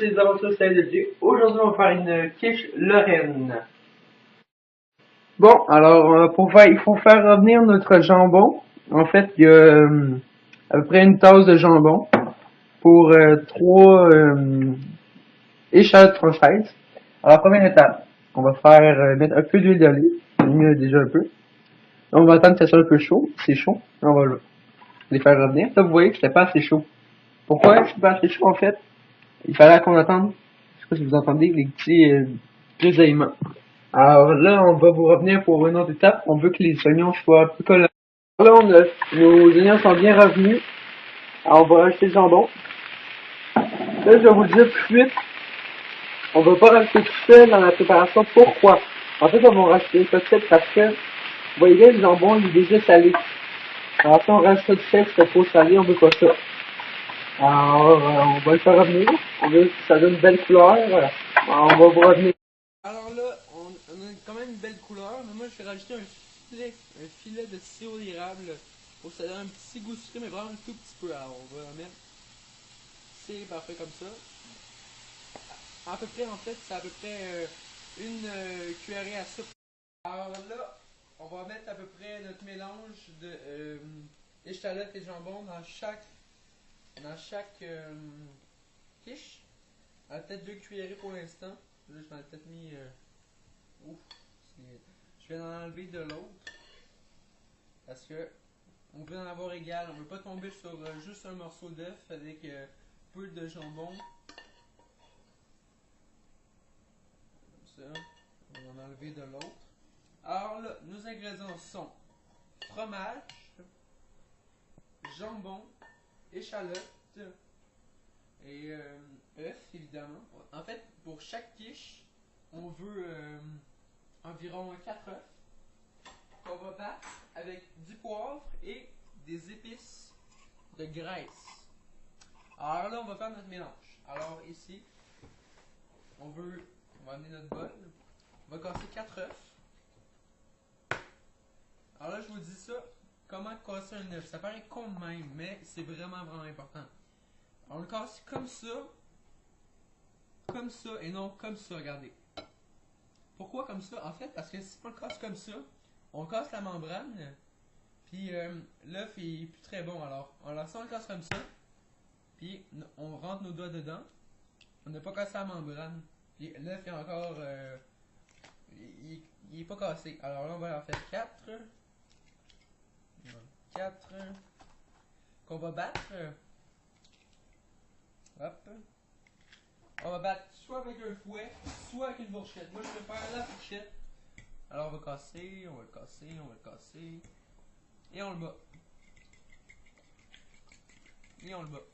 c'est les aventures CLG. Aujourd'hui, on va faire une quiche Lorraine. Bon, alors, il faut faire revenir notre jambon. En fait, il y a à peu près une tasse de jambon pour 3 échalotes françaises. Alors, première étape, on va faire mettre un peu d'huile d'olive. J'ai mis déjà un peu. Là, on va attendre que ça soit un peu chaud. C'est chaud. Là, on va les faire revenir. Là, vous voyez que c'était pas assez chaud. Pourquoi c'est pas assez chaud, en fait? Il fallait qu'on attende. Je sais pas si vous entendez les petits grésillements. Alors là, on va vous revenir pour une autre étape. On veut que les oignons soient plus collants. Là, nos oignons sont bien revenus. Alors, on va rajouter le jambon. Là, je vais vous le dire tout de suite. On va pas rajouter tout seul dans la préparation. Pourquoi? En fait, on va rajouter tout seul parce que, vous voyez bien, le jambon, il est déjà salé. Alors, si on rajoute ça du sel, c'est trop salé, on veut pas ça. Alors, on va le faire revenir. On veut que ça donne une belle couleur. Alors, on va vous revenir. Alors là, on a quand même une belle couleur, mais moi je vais rajouter un filet de sirop d'érable pour que ça donne un petit goût sucré, mais vraiment un tout petit peu. Alors, on va en mettre. C'est parfait comme ça. À peu près, en fait, c'est à peu près une cuillerée à soupe. Alors là, on va mettre à peu près notre mélange de échalotes et jambon dans chaque quiche. Peut-être 2 cuillerées pour l'instant. Là, je m'en ai peut-être mis. Ouf, je vais en enlever de l'autre. Parce que on veut en avoir égal. On veut pas tomber sur juste un morceau d'œuf avec peu de jambon. Comme ça. On va en enlever de l'autre. Alors là, nos ingrédients sont fromage, jambon, échalote et œuf évidemment. En fait, pour chaque quiche, on veut environ 4 œufs qu'on va battre avec du poivre et des épices de graisse. Alors là, on va faire notre mélange. Alors ici, on va amener notre bol. On va casser 4 œufs. Alors là, je vous dis ça, comment casser un œuf. Ça paraît con de même, mais c'est vraiment important. On le casse comme ça, et non comme ça, regardez. Pourquoi comme ça? En fait, parce que si on le casse comme ça, on casse la membrane, puis l'œuf est plus très bon. Alors, si on le casse comme ça, puis on rentre nos doigts dedans, on n'a pas cassé la membrane, puis l'œuf est encore, il est pas cassé. Alors là, on va en faire 4. 4 qu'on va battre. Hop. On va battre soit avec un fouet, soit avec une fourchette. Moi, je préfère la fourchette. Alors, on va casser, on va le casser, on va le casser. Et on le bat. Et on le bat.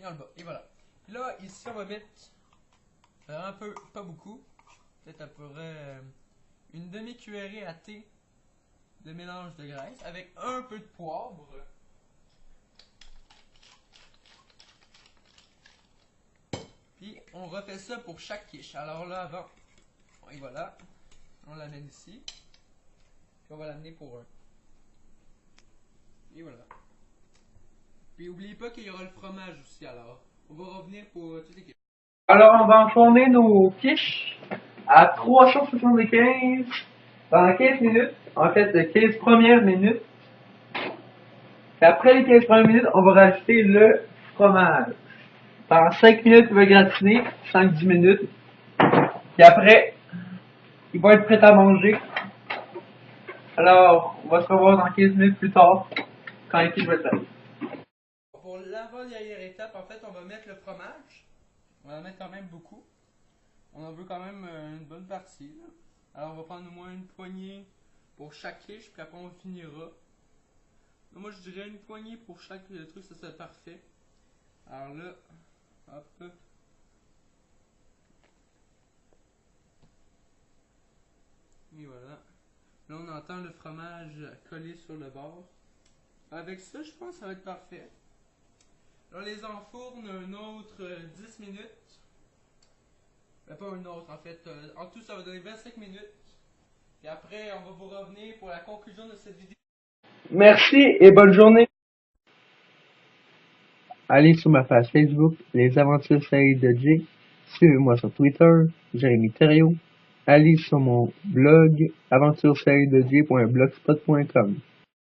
Et on le bat. Et voilà. Là, ici, on va mettre un peu, pas beaucoup. Peut-être à peu près une demi-cuillerée à thé de mélange de graisse avec un peu de poivre. Puis on refait ça pour chaque quiche. Alors là, avant, et voilà, on l'amène ici. Puis on va l'amener pour un. Et voilà. Puis n'oubliez pas qu'il y aura le fromage aussi. Alors, on va revenir pour toutes les quiches. Alors, on va enfourner nos quiches à 375 pendant 15 minutes. En fait, 15 premières minutes. Et après les 15 premières minutes, on va rajouter le fromage. Pendant 5 minutes, il va gratiner, 5-10 minutes. Puis après, il va être prêt à manger. Alors, on va se revoir dans 15 minutes plus tard, quand il va être prêt. Pour l'avant-dernière étape, en fait, on va mettre le fromage. On va en mettre quand même beaucoup. On en veut quand même une bonne partie. Là. Alors, on va prendre au moins une poignée pour chaque quiche, puis après on finira. Moi, je dirais une poignée pour chaque truc, ça serait parfait. Alors là, hop. Et voilà. Là, on entend le fromage coller sur le bord. Avec ça, je pense que ça va être parfait. Là, on les enfourne un autre 10 minutes. Pas une autre, en fait. En tout, ça va donner 25 minutes. Et après, on va vous revenir pour la conclusion de cette vidéo. Merci et bonne journée. Allez sur ma page Facebook, Les Aventures Saïd de Jay. Suivez-moi sur Twitter, Jérémy Thériault. Allez sur mon blog, aventuresaïdej.blogspot.com.